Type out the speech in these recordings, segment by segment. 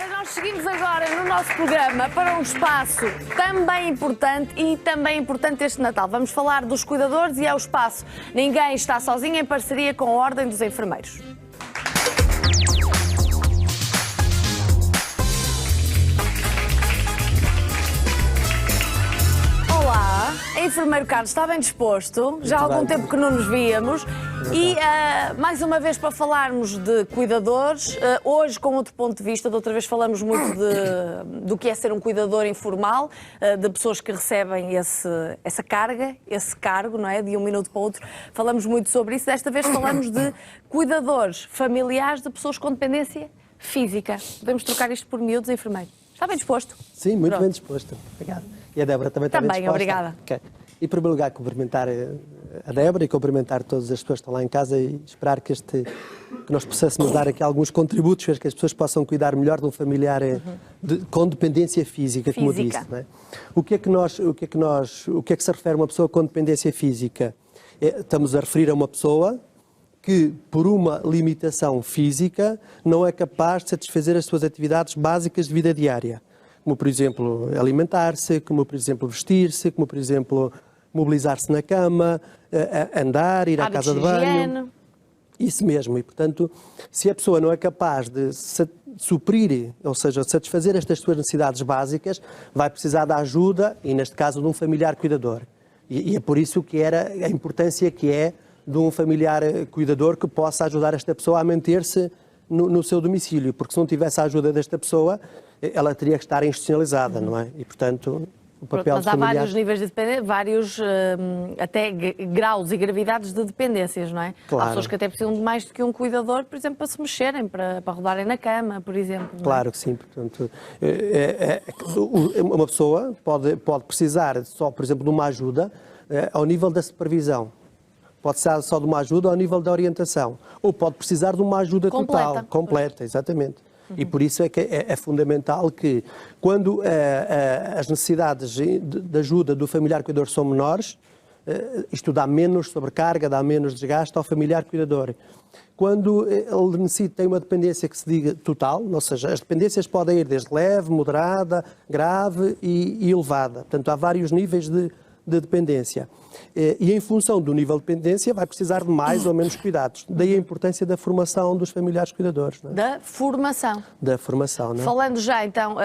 Ora, nós seguimos agora no nosso programa para um espaço também importante e também importante este Natal. Vamos falar dos cuidadores e é o espaço Ninguém Está Sozinho, em parceria com a Ordem dos Enfermeiros. Olá, enfermeiro Carlos, está bem disposto? Já há algum tempo que não nos víamos. E mais uma vez para falarmos de cuidadores, hoje com outro ponto de vista. Da outra vez falamos muito do que é ser um cuidador informal, de pessoas que recebem essa carga, esse cargo, não é? De um minuto para o outro. Falamos muito sobre isso. Desta vez falamos de cuidadores familiares de pessoas com dependência física. Podemos trocar isto por miúdos, enfermeiro? Está bem disposto? Sim, muito Pronto. bem disposto. Obrigado. E a Débora também está bem disposta? Também, obrigada. Okay. E, em primeiro lugar, cumprimentar a Débora e cumprimentar todas as pessoas que estão lá em casa e esperar que nós possamos dar aqui alguns contributos para que as pessoas possam cuidar melhor de um familiar com dependência física, como disse. Não é? O que é que se refere a uma pessoa com dependência física? Estamos a referir a uma pessoa que, por uma limitação física, não é capaz de satisfazer as suas atividades básicas de vida diária. Como, por exemplo, alimentar-se, como, por exemplo, vestir-se, como, por exemplo, mobilizar-se na cama, andar, ir à casa de banho. Isso mesmo. E, portanto, se a pessoa não é capaz de suprir, ou seja, satisfazer estas suas necessidades básicas, vai precisar da ajuda, e neste caso, de um familiar cuidador. E é por isso que era a importância que é de um familiar cuidador que possa ajudar esta pessoa a manter-se no seu domicílio, porque se não tivesse a ajuda desta pessoa, ela teria que estar institucionalizada, não é? E, portanto, o papel mas há familiar... vários níveis de dependência, vários até graus e gravidades de dependências, não é? Claro. Há pessoas que até precisam de mais do que um cuidador, por exemplo, para se mexerem, para rodarem na cama, por exemplo. Claro que sim. Portanto, uma pessoa pode precisar só, por exemplo, de uma ajuda ao nível da supervisão. Pode precisar só de uma ajuda ao nível da orientação. Ou pode precisar de uma ajuda total, completa, exatamente. E por isso é que é fundamental que, quando as necessidades de ajuda do familiar cuidador são menores, isto dá menos sobrecarga, dá menos desgaste ao familiar cuidador. Quando ele tem uma dependência que se diga total, ou seja, as dependências podem ir desde leve, moderada, grave e elevada. Portanto, há vários níveis de dependência. E em função do nível de dependência vai precisar de mais ou menos cuidados. Daí a importância da formação dos familiares cuidadores. Não é? Da formação. Da formação, não é? Falando já então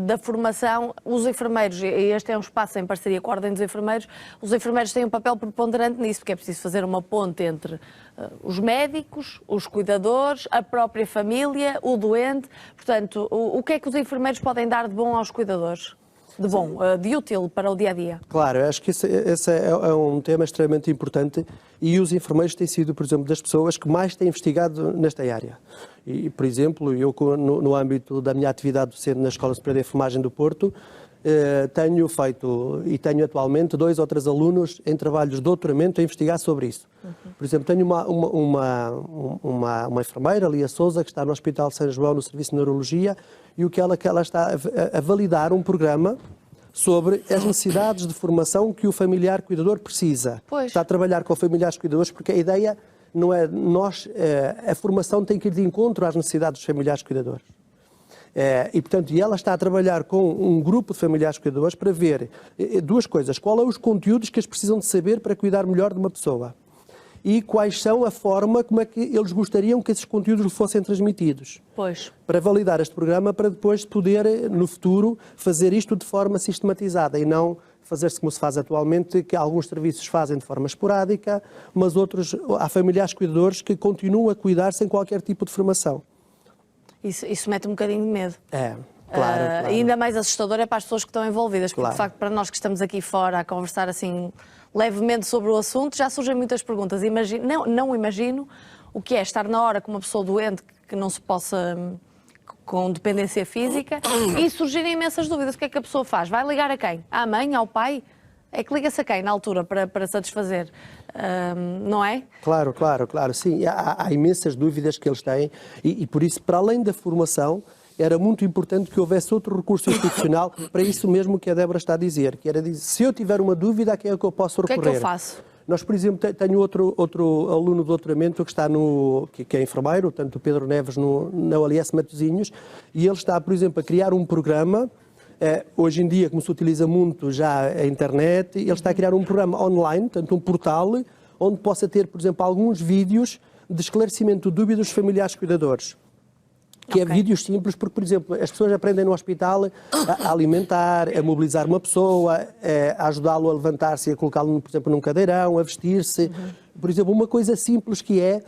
da formação, os enfermeiros, e este é um espaço em parceria com a Ordem dos Enfermeiros, os enfermeiros têm um papel preponderante nisso, porque é preciso fazer uma ponte entre os médicos, os cuidadores, a própria família, o doente. Portanto, o que é que os enfermeiros podem dar de bom aos cuidadores? De bom, de útil para o dia-a-dia? Claro, eu acho que esse é um tema extremamente importante e os enfermeiros têm sido, por exemplo, das pessoas que mais têm investigado nesta área. E, por exemplo, eu no âmbito da minha atividade docente na Escola Superior de Enfermagem do Porto, tenho feito e tenho atualmente 2 ou 3 alunos em trabalhos de doutoramento a investigar sobre isso. Por exemplo, tenho uma enfermeira, Lia Sousa, que está no Hospital de São João, no Serviço de Neurologia, e o que ela está a validar um programa sobre as necessidades de formação que o familiar cuidador precisa. Pois. Está a trabalhar com familiares cuidadores, porque a ideia não é a formação tem que ir de encontro às necessidades dos familiares cuidadores. E, portanto, ela está a trabalhar com um grupo de familiares cuidadores para ver 2 coisas. Qual são os conteúdos que eles precisam de saber para cuidar melhor de uma pessoa? E quais são a forma, como é que eles gostariam que esses conteúdos fossem transmitidos. Pois. Para validar este programa, para depois poder, no futuro, fazer isto de forma sistematizada e não fazer-se como se faz atualmente, que alguns serviços fazem de forma esporádica, mas outros, há familiares cuidadores que continuam a cuidar sem qualquer tipo de formação. Isso mete um bocadinho de medo. Claro. Ainda mais assustador é para as pessoas que estão envolvidas, porque Claro. de facto para nós que estamos aqui fora a conversar assim levemente sobre o assunto, já surgem muitas perguntas. Não imagino o que é estar na hora com uma pessoa doente que não se possa, com dependência física, e surgirem imensas dúvidas. O que é que a pessoa faz? Vai ligar a quem? À mãe? Ao pai? É que liga-se a quem na altura para satisfazer? Não é? Claro. Sim, há imensas dúvidas que eles têm e por isso, para além da formação, era muito importante que houvesse outro recurso institucional para isso mesmo que a Débora está a dizer, que era dizer, se eu tiver uma dúvida, a quem é que eu posso recorrer? O que é que eu faço? Nós, por exemplo, tenho outro aluno de doutoramento que está que é enfermeiro, tanto o Pedro Neves na OLS Matosinhos, e ele está, por exemplo, a criar um programa. Hoje em dia, como se utiliza muito já a internet, ele está a criar um programa online, portanto um portal, onde possa ter, por exemplo, alguns vídeos de esclarecimento de dúvidas dos familiares cuidadores. Que é vídeos simples, porque, por exemplo, as pessoas aprendem no hospital a alimentar, a mobilizar uma pessoa, a ajudá-lo a levantar-se e a colocá-lo, por exemplo, num cadeirão, a vestir-se. Por exemplo, uma coisa simples que é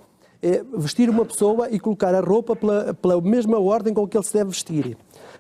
vestir uma pessoa e colocar a roupa pela mesma ordem com que ele se deve vestir.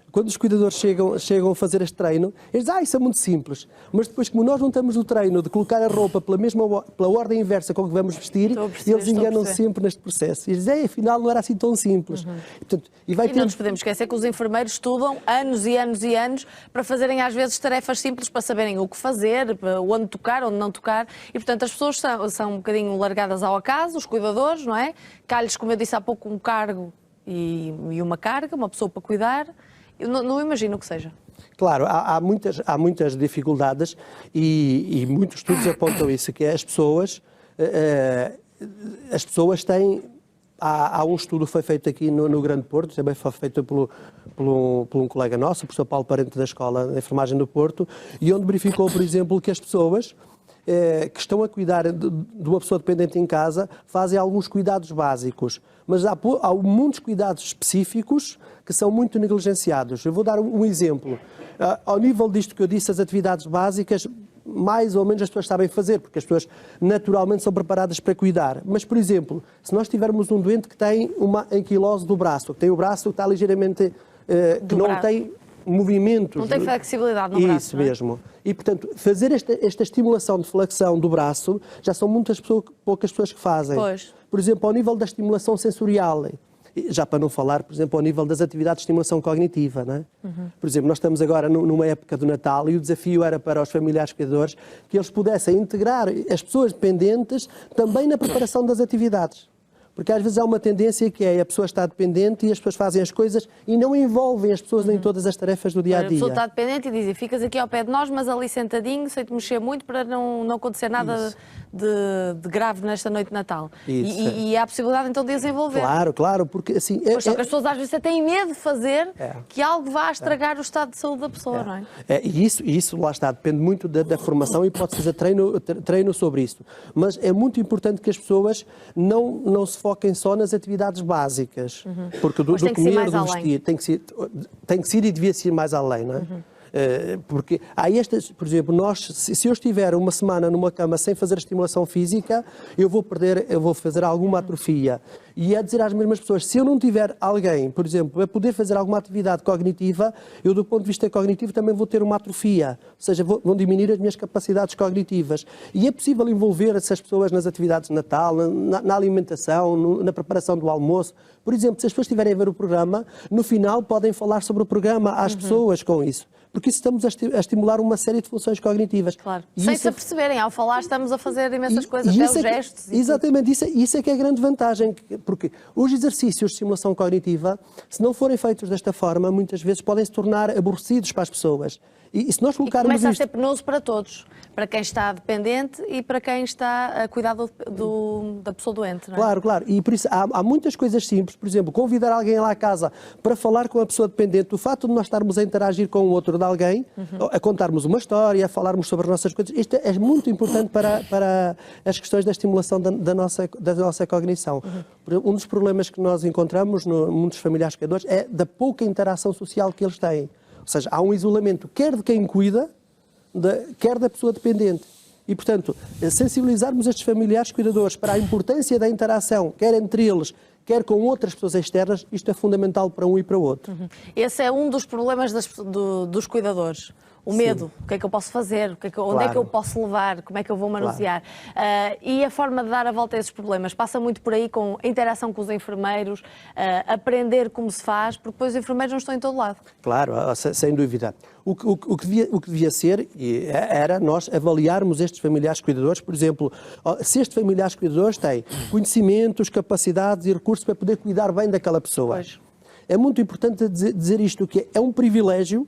Quando os cuidadores chegam a fazer este treino, eles dizem, isso é muito simples. Mas depois, como nós não temos o treino de colocar a roupa pela ordem inversa com que vamos vestir, eles enganam-se sempre neste processo. E eles dizem, afinal, não era assim tão simples. Portanto, e não nos podemos esquecer que os enfermeiros estudam anos e anos e anos para fazerem, às vezes, tarefas simples, para saberem o que fazer, onde tocar, onde não tocar. E, portanto, as pessoas são um bocadinho largadas ao acaso, os cuidadores, não é? Cá-lhes, como eu disse há pouco, um cargo e uma carga, uma pessoa para cuidar. Eu não imagino o que seja. Claro, há muitas dificuldades e muitos estudos apontam isso, que as pessoas têm... Há um estudo que foi feito aqui no Grande Porto, também foi feito por um colega nosso, o professor Paulo Parente da Escola de Enfermagem do Porto, e onde verificou, por exemplo, que as pessoas que estão a cuidar de uma pessoa dependente em casa fazem alguns cuidados básicos, mas há muitos cuidados específicos que são muito negligenciados. Eu vou dar um exemplo. Ao nível disto que eu disse, as atividades básicas, mais ou menos as pessoas sabem fazer, porque as pessoas naturalmente são preparadas para cuidar. Mas, por exemplo, se nós tivermos um doente que tem uma anquilose do braço, que tem o braço que está ligeiramente... que não tem movimentos... Não tem flexibilidade no braço. Isso mesmo. E, portanto, fazer esta estimulação de flexão do braço já são poucas pessoas que fazem. Pois. Por exemplo, ao nível da estimulação sensorial, já para não falar, por exemplo, ao nível das atividades de estimulação cognitiva, não é? Por exemplo, nós estamos agora numa época do Natal e o desafio era para os familiares cuidadores que eles pudessem integrar as pessoas dependentes também na preparação das atividades. Porque às vezes há uma tendência que é a pessoa está dependente e as pessoas fazem as coisas e não envolvem as pessoas em todas as tarefas do dia a dia. A pessoa está dependente e dizem, ficas aqui ao pé de nós, mas ali sentadinho, sem te mexer muito para não acontecer nada de grave nesta noite de Natal. E há a possibilidade então de desenvolver. Claro, porque assim... Só que as pessoas às vezes até têm medo de fazer que algo vá estragar o estado de saúde da pessoa, não é? E isso, lá está, depende muito da formação e pode fazer treino sobre isso. Mas é muito importante que as pessoas não se foquem só nas atividades básicas, porque do comer, do vestir, tem que ser e devia ser mais além, não é? Porque há estas, por exemplo, se eu estiver uma semana numa cama sem fazer estimulação física, eu vou fazer alguma atrofia. E é dizer às mesmas pessoas, se eu não tiver alguém, por exemplo, a poder fazer alguma atividade cognitiva, eu do ponto de vista cognitivo também vou ter uma atrofia, ou seja, vão diminuir as minhas capacidades cognitivas. E é possível envolver essas pessoas nas atividades de Natal, na alimentação, na preparação do almoço. Por exemplo, se as pessoas estiverem a ver o programa, no final podem falar sobre o programa às pessoas com isso. Porque isso estamos a estimular uma série de funções cognitivas. Claro. Sem se aperceberem, ao falar estamos a fazer imensas coisas, até os gestos. Exatamente, isso é que é a grande vantagem. Porque os exercícios de estimulação cognitiva, se não forem feitos desta forma, muitas vezes podem se tornar aborrecidos para as pessoas. E se nós colocarmos começa a ser penoso para todos, para quem está dependente e para quem está a cuidar da pessoa doente, não é? Claro. E por isso há muitas coisas simples. Por exemplo, convidar alguém lá à casa para falar com a pessoa dependente. O facto de nós estarmos a interagir com o outro de alguém, a contarmos uma história, a falarmos sobre as nossas coisas, isto é muito importante para as questões da estimulação da nossa cognição. Um dos problemas que nós encontramos muitos familiares cuidadores é da pouca interação social que eles têm. Ou seja, há um isolamento quer de quem cuida, quer da pessoa dependente. E, portanto, sensibilizarmos estes familiares cuidadores para a importância da interação, quer entre eles, quer com outras pessoas externas, isto é fundamental para um e para o outro. Esse é um dos problemas dos cuidadores. O medo, o que é que eu posso fazer, onde é que eu posso levar, como é que eu vou manusear. E a forma de dar a volta a esses problemas passa muito por aí com a interação com os enfermeiros, aprender como se faz, porque depois os enfermeiros não estão em todo lado. Claro, sem dúvida. O que devia ser era nós avaliarmos estes familiares cuidadores, por exemplo, se estes familiares cuidadores têm conhecimentos, capacidades e recursos para poder cuidar bem daquela pessoa. Pois. É muito importante dizer isto, que é um privilégio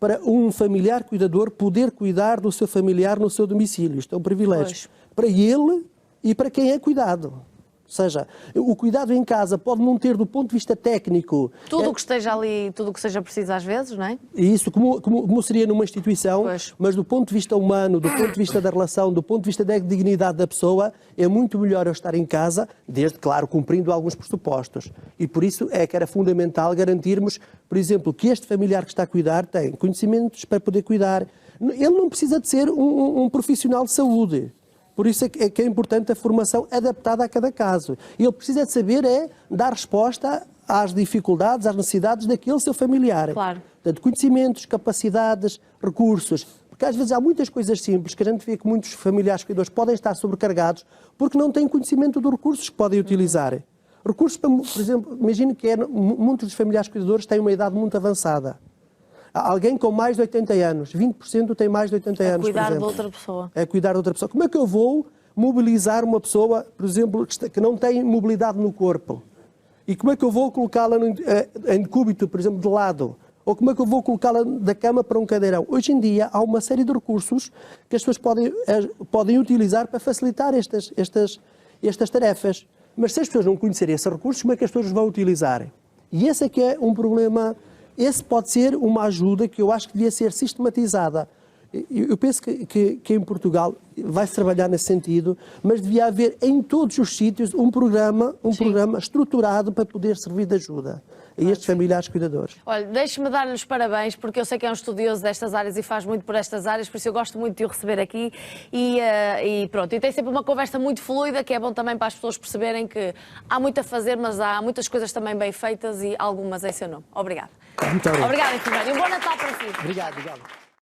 para um familiar cuidador poder cuidar do seu familiar no seu domicílio. Isto é um privilégio para ele e para quem é cuidado. Ou seja, o cuidado em casa pode não ter, do ponto de vista técnico... Tudo o que esteja ali, tudo o que seja preciso às vezes, não é? Isso, como seria numa instituição, mas do ponto de vista humano, do ponto de vista da relação, do ponto de vista da dignidade da pessoa, é muito melhor eu estar em casa, desde, claro, cumprindo alguns pressupostos. E por isso é que era fundamental garantirmos, por exemplo, que este familiar que está a cuidar tem conhecimentos para poder cuidar. Ele não precisa de ser um profissional de saúde. Por isso é que é importante a formação adaptada a cada caso. E ele precisa de saber dar resposta às dificuldades, às necessidades daquele seu familiar. Claro. Portanto, conhecimentos, capacidades, recursos. Porque às vezes há muitas coisas simples que a gente vê que muitos familiares cuidadores podem estar sobrecarregados porque não têm conhecimento dos recursos que podem utilizar. Recursos, por exemplo, imagino que muitos dos familiares cuidadores têm uma idade muito avançada. Alguém com mais de 80 anos, 20% tem mais de 80 anos, por exemplo. É cuidar de outra pessoa. É cuidar de outra pessoa. Como é que eu vou mobilizar uma pessoa, por exemplo, que não tem mobilidade no corpo? E como é que eu vou colocá-la em decúbito, por exemplo, de lado? Ou como é que eu vou colocá-la da cama para um cadeirão? Hoje em dia há uma série de recursos que as pessoas podem utilizar para facilitar estas tarefas. Mas se as pessoas não conhecerem esses recursos, como é que as pessoas os vão utilizar? E esse é que é um problema. Esse pode ser uma ajuda que eu acho que devia ser sistematizada. Eu penso que em Portugal vai-se trabalhar nesse sentido, mas devia haver em todos os sítios um programa estruturado para poder servir de ajuda a estes familiares cuidadores. Olha, deixe-me dar-lhe os parabéns, porque eu sei que é um estudioso destas áreas e faz muito por estas áreas, por isso eu gosto muito de o receber aqui e pronto. E tem sempre uma conversa muito fluida, que é bom também para as pessoas perceberem que há muito a fazer, mas há muitas coisas também bem feitas e algumas em seu nome. Obrigada. Muito obrigado. Obrigada, enfermeira. E um bom Natal para si. Obrigado.